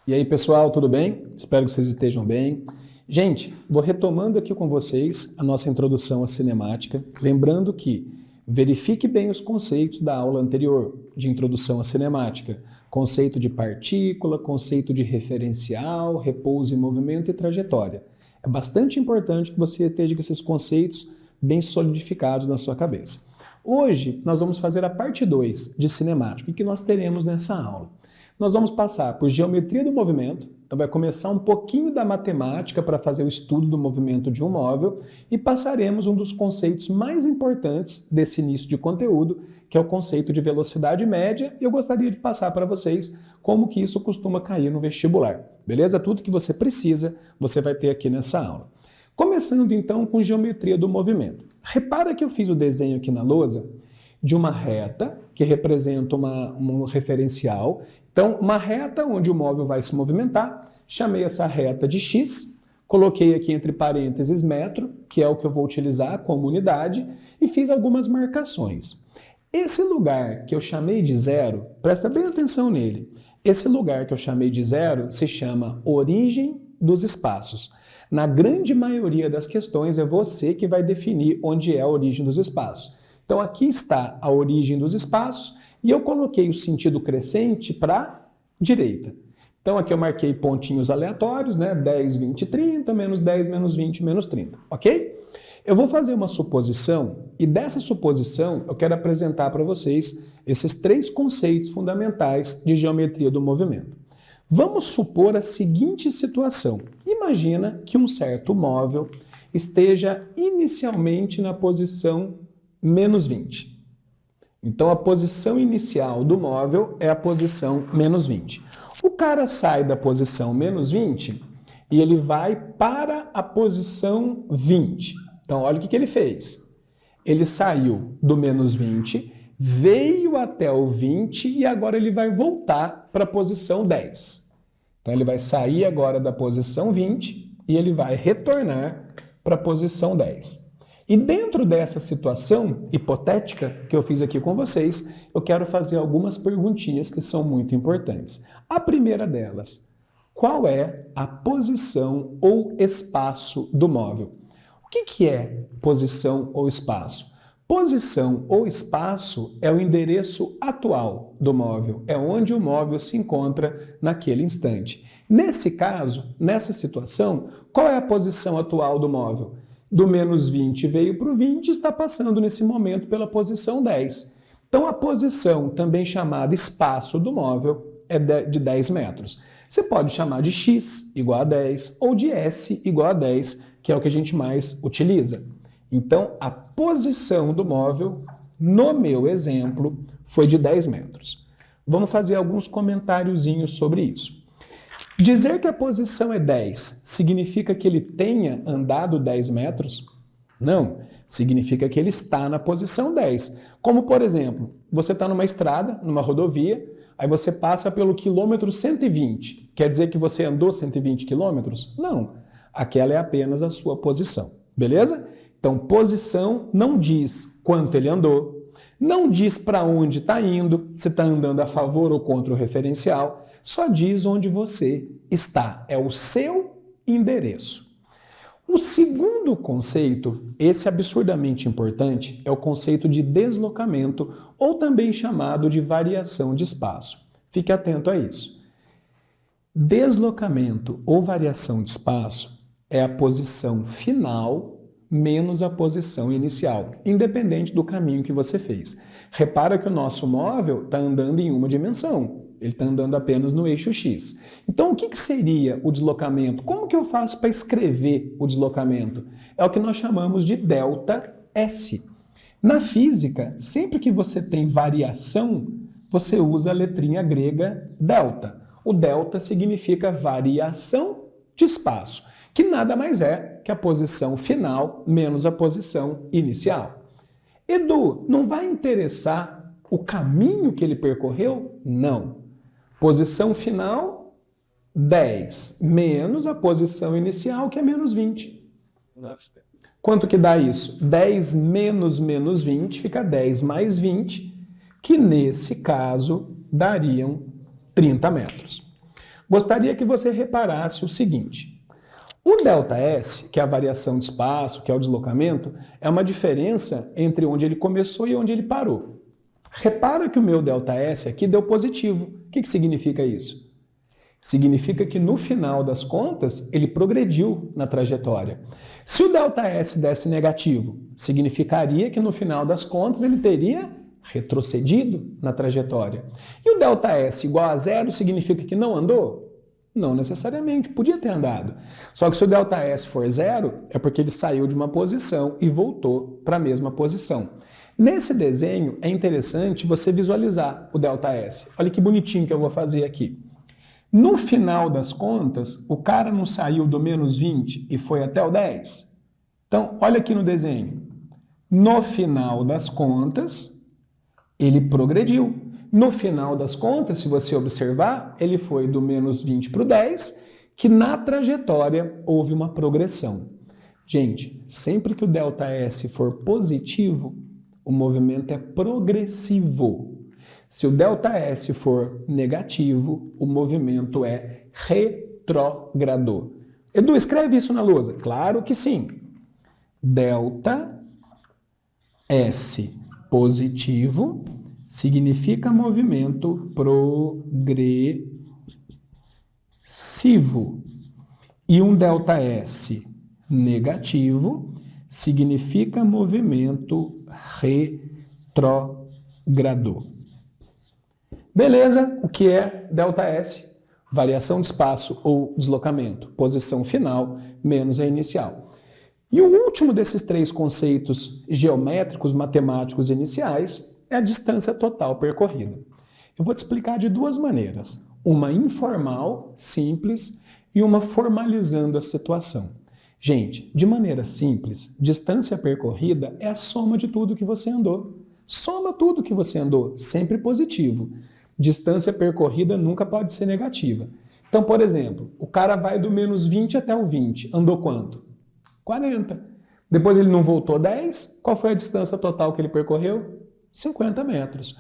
E aí, pessoal, tudo bem? Espero que vocês estejam bem. Gente, vou retomando aqui com vocês a nossa introdução à cinemática, lembrando que verifique bem os conceitos da aula anterior de introdução à cinemática. Conceito de partícula, conceito de referencial, repouso em movimento e trajetória. É bastante importante que você esteja com esses conceitos bem solidificados na sua cabeça. Hoje, nós vamos fazer a parte 2 de cinemática. O que nós teremos nessa aula? Nós vamos passar por geometria do movimento, então vai começar um pouquinho da matemática para fazer o estudo do movimento de um móvel e passaremos um dos conceitos mais importantes desse início de conteúdo, que é o conceito de velocidade média, e eu gostaria de passar para vocês como que isso costuma cair no vestibular, beleza? Tudo que você precisa, você vai ter aqui nessa aula. Começando então com geometria do movimento. Repara que eu fiz o desenho aqui na lousa de uma reta, que representa um referencial. Então, uma reta onde o móvel vai se movimentar, chamei essa reta de x, coloquei aqui entre parênteses metro, que é o que eu vou utilizar como unidade, e fiz algumas marcações. Esse lugar que eu chamei de zero, presta bem atenção nele, esse lugar que eu chamei de zero se chama origem dos espaços. Na grande maioria das questões é você que vai definir onde é a origem dos espaços. Então aqui está a origem dos espaços e eu coloquei o sentido crescente para a direita. Então aqui eu marquei pontinhos aleatórios, né? 10, 20, 30, menos 10, menos 20, menos 30, ok? Eu vou fazer uma suposição e dessa suposição eu quero apresentar para vocês esses 3 conceitos fundamentais de geometria do movimento. Vamos supor a seguinte situação. Imagina que um certo móvel esteja inicialmente na posição menos 20. Então, a posição inicial do móvel é a posição menos 20. O cara sai da posição menos 20 e ele vai para a posição 20. Então, olha o que ele fez. Ele saiu do menos 20, veio até o 20 e agora ele vai voltar para a posição 10. Então, ele vai sair agora da posição 20 e ele vai retornar para a posição 10. E dentro dessa situação hipotética que eu fiz aqui com vocês, eu quero fazer algumas perguntinhas que são muito importantes. A primeira delas, qual é a posição ou espaço do móvel? O que é posição ou espaço? Posição ou espaço é o endereço atual do móvel, é onde o móvel se encontra naquele instante. Nesse caso, nessa situação, qual é a posição atual do móvel? Do menos 20 veio para o 20 e está passando nesse momento pela posição 10. Então a posição, também chamada espaço do móvel, é de 10 metros. Você pode chamar de x igual a 10 ou de s igual a 10, que é o que a gente mais utiliza. Então a posição do móvel, no meu exemplo, foi de 10 metros. Vamos fazer alguns comentáriozinhos sobre isso. Dizer que a posição é 10 significa que ele tenha andado 10 metros? Não, significa que ele está na posição 10. Como, por exemplo, você está numa estrada, numa rodovia, aí você passa pelo quilômetro 120. Quer dizer que você andou 120 quilômetros? Não, aquela é apenas a sua posição, beleza? Então, posição não diz quanto ele andou, não diz para onde está indo, se está andando a favor ou contra o referencial, só diz onde você está, é o seu endereço. O segundo conceito, esse absurdamente importante, é o conceito de deslocamento, ou também chamado de variação de espaço. Fique atento a isso. Deslocamento ou variação de espaço é a posição final menos a posição inicial, independente do caminho que você fez. Repara que o nosso móvel está andando em uma dimensão. Ele está andando apenas no eixo X. Então, o que seria o deslocamento? Como que eu faço para escrever o deslocamento? É o que nós chamamos de ΔS. Na física, sempre que você tem variação, você usa a letrinha grega delta. O delta significa variação de espaço, que nada mais é que a posição final menos a posição inicial. Edu, não vai interessar o caminho que ele percorreu? Não. Posição final, 10, menos a posição inicial, que é menos 20. Quanto que dá isso? 10 menos menos 20 fica 10 mais 20, que nesse caso dariam 30 metros. Gostaria que você reparasse o seguinte. O ΔS, que é a variação de espaço, que é o deslocamento, é uma diferença entre onde ele começou e onde ele parou. Repara que o meu ΔS aqui deu positivo. O que significa isso? Significa que no final das contas ele progrediu na trajetória. Se o ΔS desse negativo, significaria que no final das contas ele teria retrocedido na trajetória. E o ΔS igual a zero significa que não andou? Não necessariamente, podia ter andado. Só que se o ΔS for zero, é porque ele saiu de uma posição e voltou para a mesma posição. Nesse desenho é interessante você visualizar o ΔS. Olha que bonitinho que eu vou fazer aqui. No final das contas, o cara não saiu do menos 20 e foi até o 10? Então, olha aqui no desenho. No final das contas, ele progrediu. No final das contas, se você observar, ele foi do menos 20 para o 10, que na trajetória houve uma progressão. Gente, sempre que o ΔS for positivo, o movimento é progressivo. Se o ΔS for negativo, o movimento é retrógrado. Edu, escreve isso na lousa. Claro que sim. ΔS positivo significa movimento progressivo. E um ΔS negativo significa movimento retrógrado. Beleza, o que é ΔS? Variação de espaço ou deslocamento, posição final menos a inicial. E o último desses três conceitos geométricos, matemáticos iniciais é a distância total percorrida. Eu vou te explicar de duas maneiras, uma informal, simples, e uma formalizando a situação. Gente, de maneira simples, distância percorrida é a soma de tudo que você andou. Soma tudo que você andou, sempre positivo. Distância percorrida nunca pode ser negativa. Então, por exemplo, o cara vai do menos 20 até o 20. Andou quanto? 40. Depois ele não voltou 10. Qual foi a distância total que ele percorreu? 50 metros.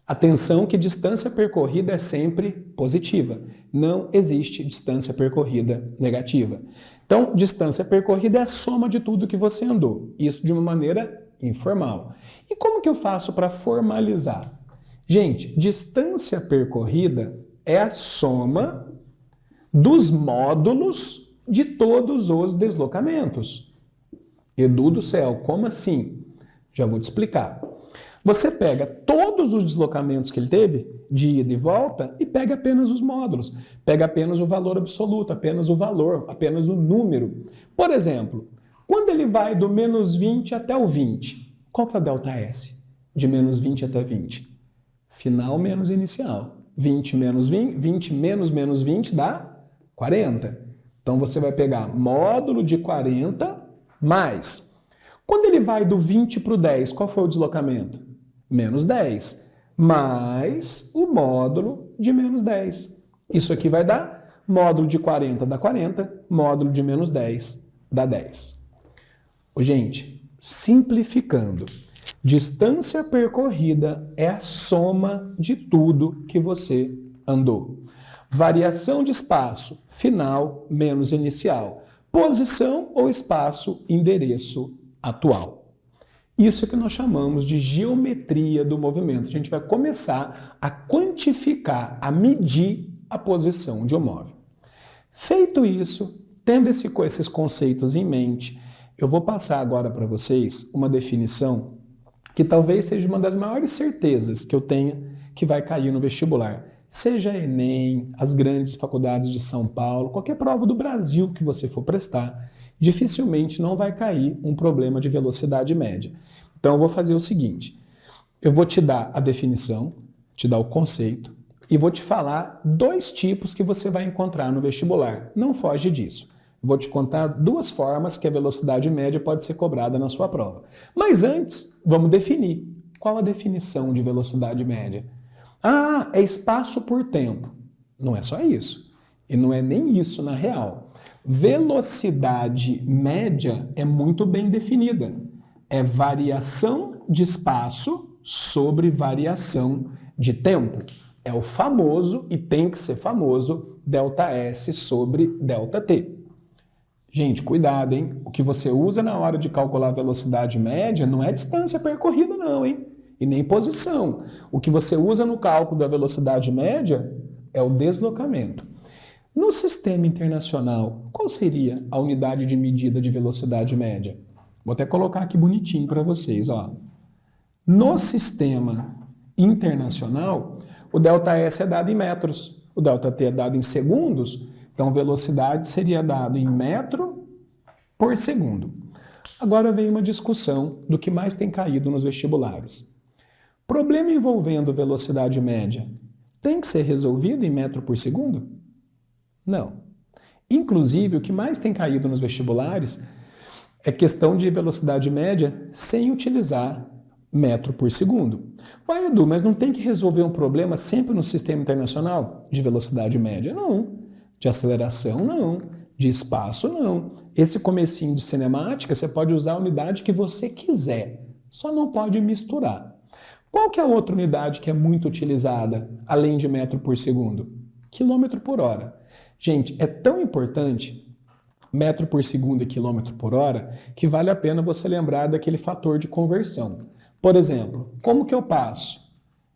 Atenção que distância percorrida é sempre positiva. Não existe distância percorrida negativa. Então, distância percorrida é a soma de tudo que você andou. Isso de uma maneira informal. E como que eu faço para formalizar? Gente, distância percorrida é a soma dos módulos de todos os deslocamentos. Edu do céu, como assim? Já vou te explicar. Você pega todos os deslocamentos que ele teve, de ida e volta, e pega apenas os módulos. Pega apenas o valor absoluto, apenas o valor, apenas o número. Por exemplo, quando ele vai do menos 20 até o 20, qual que é o ΔS? De menos 20 até 20? Final menos inicial. 20 menos 20, 20 menos menos 20 dá 40. Então você vai pegar módulo de 40 mais. Quando ele vai do 20 para o 10, qual foi o deslocamento? Menos 10. Mais o módulo de menos 10. Isso aqui vai dar módulo de 40 dá 40, módulo de menos 10 dá 10. Gente, simplificando, distância percorrida é a soma de tudo que você andou. Variação de espaço, final menos inicial. Posição ou espaço, endereço atual. Isso é que nós chamamos de geometria do movimento. A gente vai começar a quantificar, a medir a posição de um móvel. Feito isso, tendo esses conceitos em mente, eu vou passar agora para vocês uma definição que talvez seja uma das maiores certezas que eu tenha que vai cair no vestibular. Seja Enem, as grandes faculdades de São Paulo, qualquer prova do Brasil que você for prestar, dificilmente não vai cair um problema de velocidade média. Então eu vou fazer o seguinte, eu vou te dar a definição, te dar o conceito, e vou te falar dois tipos que você vai encontrar no vestibular. Não foge disso. Vou te contar duas formas que a velocidade média pode ser cobrada na sua prova. Mas antes, vamos definir. Qual a definição de velocidade média? Ah, é espaço por tempo. Não é só isso. E não é nem isso na real. Velocidade média é muito bem definida. É variação de espaço sobre variação de tempo. É o famoso, e tem que ser famoso, ΔS sobre ΔT. Gente, cuidado, hein? O que você usa na hora de calcular a velocidade média não é distância percorrida não, hein? E nem posição. O que você usa no cálculo da velocidade média é o deslocamento. No sistema internacional, qual seria a unidade de medida de velocidade média? Vou até colocar aqui bonitinho para vocês, ó. No sistema internacional, o ΔS é dado em metros, o ΔT é dado em segundos, então velocidade seria dado em metro por segundo. Agora vem uma discussão do que mais tem caído nos vestibulares. Problema envolvendo velocidade média tem que ser resolvido em metro por segundo? Não. Inclusive, o que mais tem caído nos vestibulares é questão de velocidade média sem utilizar metro por segundo. Vai, Edu, mas não tem que resolver um problema sempre no sistema internacional de velocidade média? Não. De aceleração, não. De espaço, não. Esse comecinho de cinemática, você pode usar a unidade que você quiser, só não pode misturar. Qual que é a outra unidade que é muito utilizada, além de metro por segundo? Quilômetro por hora. Gente, é tão importante metro por segundo e quilômetro por hora que vale a pena você lembrar daquele fator de conversão. Por exemplo, como que eu passo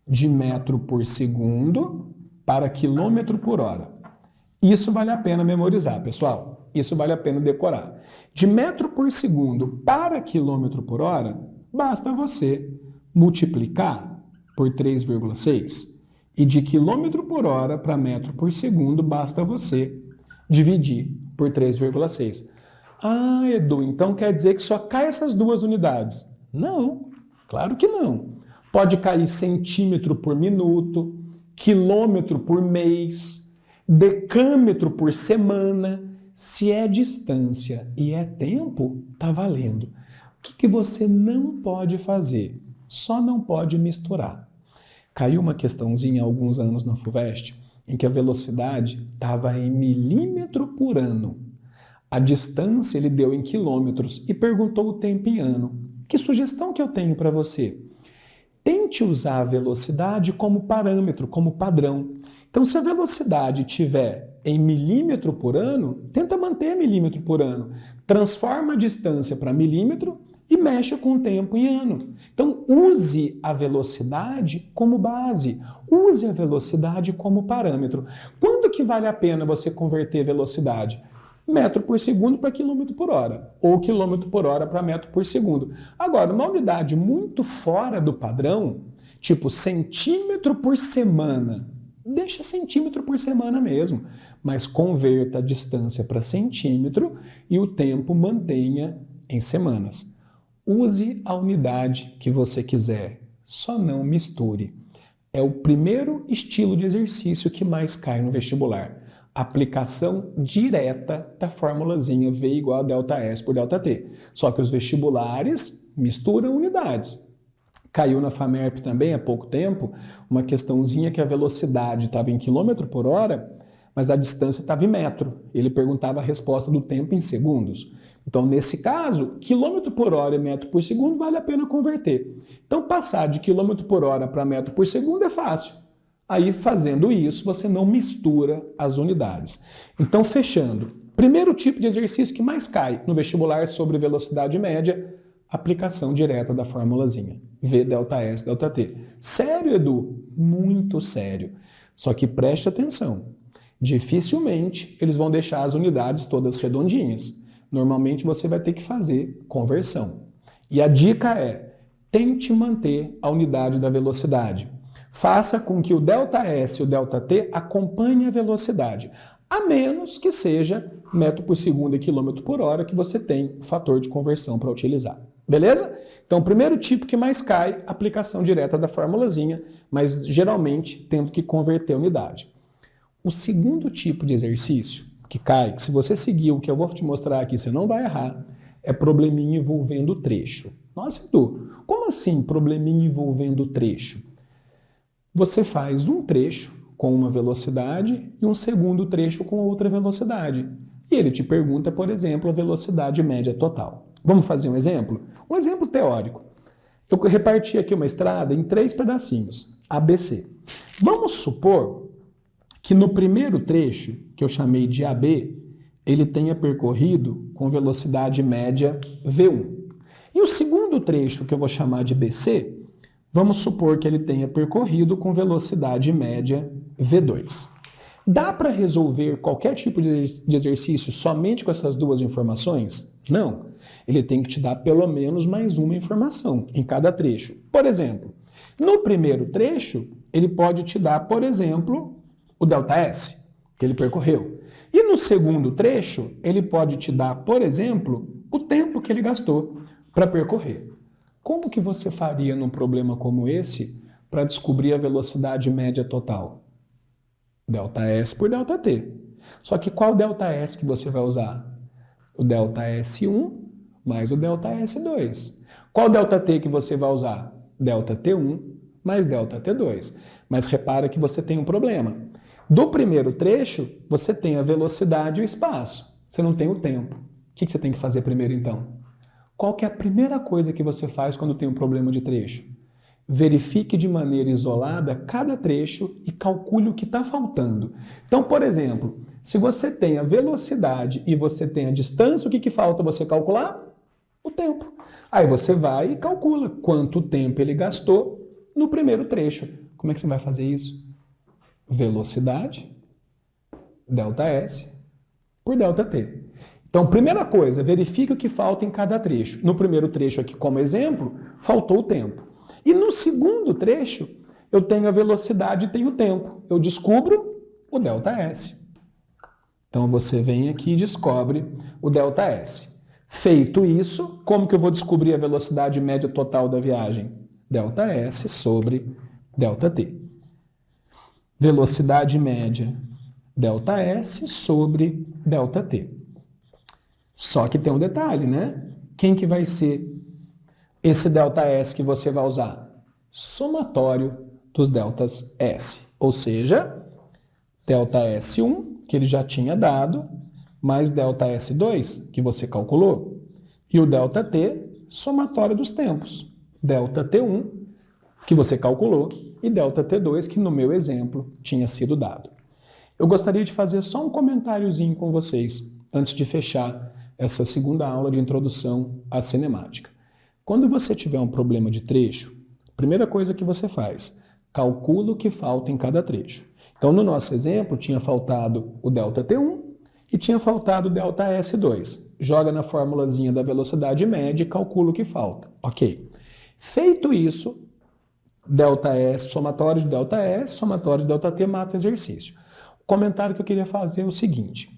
de metro por segundo para quilômetro por hora? Isso vale a pena memorizar, pessoal. Isso vale a pena decorar. De metro por segundo para quilômetro por hora, basta você multiplicar por 3,6. E de quilômetro por hora para metro por segundo, basta você dividir por 3,6. Ah, Edu, então quer dizer que só cai essas duas unidades? Não, claro que não. Pode cair centímetro por minuto, quilômetro por mês, decâmetro por semana. Se é distância e é tempo, tá valendo. O que você não pode fazer? Só não pode misturar. Caiu uma questãozinha há alguns anos na FUVEST em que a velocidade estava em milímetro por ano. A distância ele deu em quilômetros e perguntou o tempo em ano. Que sugestão que eu tenho para você? Tente usar a velocidade como parâmetro, como padrão. Então, se a velocidade estiver em milímetro por ano, tenta manter milímetro por ano. Transforma a distância para milímetro e mexe com o tempo em ano. Então, use a velocidade como base. Use a velocidade como parâmetro. Quando que vale a pena você converter velocidade? Metro por segundo para quilômetro por hora, ou quilômetro por hora para metro por segundo. Agora, uma unidade muito fora do padrão, tipo centímetro por semana, deixa centímetro por semana mesmo, mas converta a distância para centímetro e o tempo mantenha em semanas. Use a unidade que você quiser, só não misture. É o primeiro estilo de exercício que mais cai no vestibular. Aplicação direta da formulazinha V igual a ΔS por ΔT. Só que os vestibulares misturam unidades. Caiu na FAMERP também há pouco tempo uma questãozinha que a velocidade estava em quilômetro por hora, mas a distância estava em metro. Ele perguntava a resposta do tempo em segundos. Então, nesse caso, quilômetro por hora e metro por segundo vale a pena converter. Então, passar de quilômetro por hora para metro por segundo é fácil. Aí, fazendo isso, você não mistura as unidades. Então, fechando. Primeiro tipo de exercício que mais cai no vestibular sobre velocidade média, aplicação direta da formulazinha. V ΔS ΔT. Sério, Edu? Muito sério. Só que preste atenção. Dificilmente eles vão deixar as unidades todas redondinhas. Normalmente você vai ter que fazer conversão. E a dica é, tente manter a unidade da velocidade. Faça com que o ΔS e o ΔT acompanhem a velocidade, a menos que seja metro por segundo e quilômetro por hora que você tem o fator de conversão para utilizar. Beleza? Então, o primeiro tipo que mais cai, aplicação direta da formulazinha, mas geralmente tendo que converter a unidade. O segundo tipo de exercício que cai, que se você seguir o que eu vou te mostrar aqui, você não vai errar, é probleminha envolvendo trecho. Nossa, Edu, como assim probleminha envolvendo trecho? Você faz um trecho com uma velocidade e um segundo trecho com outra velocidade. E ele te pergunta, por exemplo, a velocidade média total. Vamos fazer um exemplo? Um exemplo teórico. Eu reparti aqui uma estrada em 3 pedacinhos. ABC. Vamos supor que no primeiro trecho, que eu chamei de AB, ele tenha percorrido com velocidade média V1. E o segundo trecho, que eu vou chamar de BC, vamos supor que ele tenha percorrido com velocidade média V2. Dá para resolver qualquer tipo de exercício somente com essas duas informações? Não. Ele tem que te dar pelo menos mais uma informação em cada trecho. Por exemplo, no primeiro trecho, ele pode te dar, por exemplo, o ΔS, que ele percorreu. E no segundo trecho, ele pode te dar, por exemplo, o tempo que ele gastou para percorrer. Como que você faria num problema como esse para descobrir a velocidade média total? ΔS por ΔT. Só que qual ΔS que você vai usar? O ΔS1 mais o ΔS2. Qual ΔT que você vai usar? ΔT1 mais ΔT2. Mas repara que você tem um problema. Do primeiro trecho, você tem a velocidade e o espaço. Você não tem o tempo. O que você tem que fazer primeiro, então? Qual que é a primeira coisa que você faz quando tem um problema de trecho? Verifique de maneira isolada cada trecho e calcule o que está faltando. Então, por exemplo, se você tem a velocidade e você tem a distância, o que falta você calcular? O tempo. Aí você vai e calcula quanto tempo ele gastou no primeiro trecho. Como é que você vai fazer isso? Velocidade, ΔS, por ΔT. Então, primeira coisa, verifique o que falta em cada trecho. No primeiro trecho aqui, como exemplo, faltou o tempo. E no segundo trecho, eu tenho a velocidade e tenho o tempo. Eu descubro o ΔS. Então, você vem aqui e descobre o ΔS. Feito isso, como que eu vou descobrir a velocidade média total da viagem? ΔS sobre ΔT. Velocidade média ΔS sobre ΔT. Só que tem um detalhe, né? Quem que vai ser esse ΔS que você vai usar? Somatório dos ΔS. Ou seja, ΔS1, que ele já tinha dado, mais ΔS2, que você calculou. E o ΔT, somatório dos tempos. ΔT1, que você calculou, e ΔT2, que no meu exemplo tinha sido dado. Eu gostaria de fazer só um comentáriozinho com vocês, antes de fechar essa segunda aula de introdução à cinemática. Quando você tiver um problema de trecho, a primeira coisa que você faz, calcula o que falta em cada trecho. Então, no nosso exemplo, tinha faltado o ΔT1 e tinha faltado o ΔS2. Joga na formulazinha da velocidade média e calcula o que falta. Ok. Feito isso, ΔS, somatório de ΔS, somatório de ΔT, mata o exercício. O comentário que eu queria fazer é o seguinte.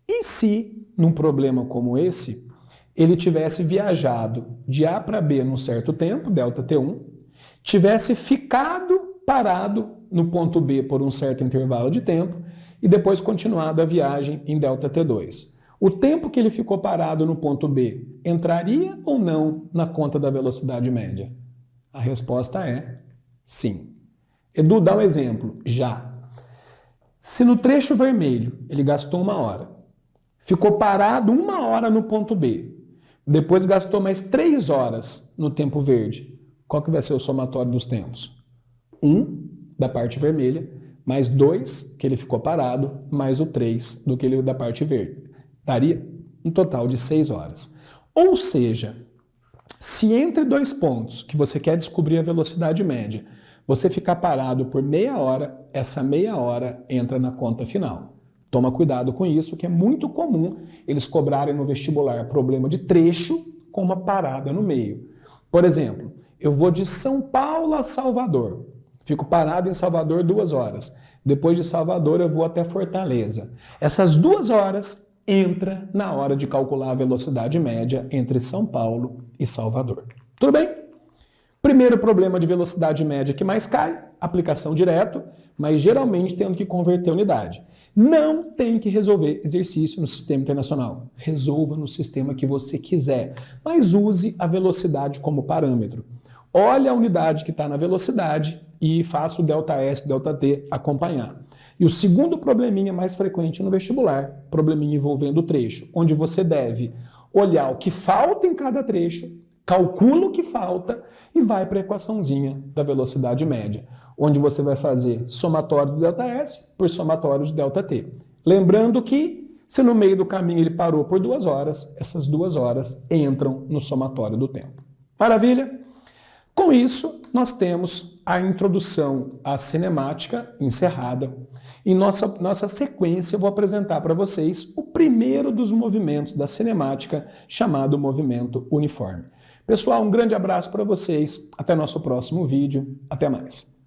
E se, num problema como esse, ele tivesse viajado de A para B num certo tempo, ΔT1, tivesse ficado parado no ponto B por um certo intervalo de tempo e depois continuado a viagem em ΔT2? O tempo que ele ficou parado no ponto B entraria ou não na conta da velocidade média? A resposta é sim. Edu, dá um exemplo. Já. Se no trecho vermelho ele gastou 1 hora, ficou parado 1 hora no ponto B, depois gastou mais 3 horas no tempo verde, qual que vai ser o somatório dos tempos? 1 da parte vermelha, mais 2 que ele ficou parado, mais o 3 do que ele da parte verde. Daria um total de 6 horas. Ou seja, se entre dois pontos que você quer descobrir a velocidade média, você ficar parado por meia hora, essa meia hora entra na conta final. Toma cuidado com isso, que é muito comum eles cobrarem no vestibular problema de trecho com uma parada no meio. Por exemplo, eu vou de São Paulo a Salvador. Fico parado em Salvador 2 horas. Depois de Salvador eu vou até Fortaleza. Essas 2 horas entra na hora de calcular a velocidade média entre São Paulo e Salvador. Tudo bem? Primeiro problema de velocidade média que mais cai, aplicação direto, mas geralmente tendo que converter unidade. Não tem que resolver exercício no sistema internacional. Resolva no sistema que você quiser, mas use a velocidade como parâmetro. Olhe a unidade que está na velocidade e faça o ΔS, ΔT acompanhar. E o segundo probleminha mais frequente no vestibular, probleminha envolvendo o trecho, onde você deve olhar o que falta em cada trecho, calcula o que falta e vai para a equaçãozinha da velocidade média. onde você vai fazer somatório do ΔS por somatório de ΔT. Lembrando que, se no meio do caminho ele parou por 2 horas, essas 2 horas entram no somatório do tempo. Maravilha? Com isso, nós temos a introdução à cinemática encerrada. Em nossa sequência, eu vou apresentar para vocês o primeiro dos movimentos da cinemática, chamado movimento uniforme. Pessoal, um grande abraço para vocês. Até nosso próximo vídeo. Até mais.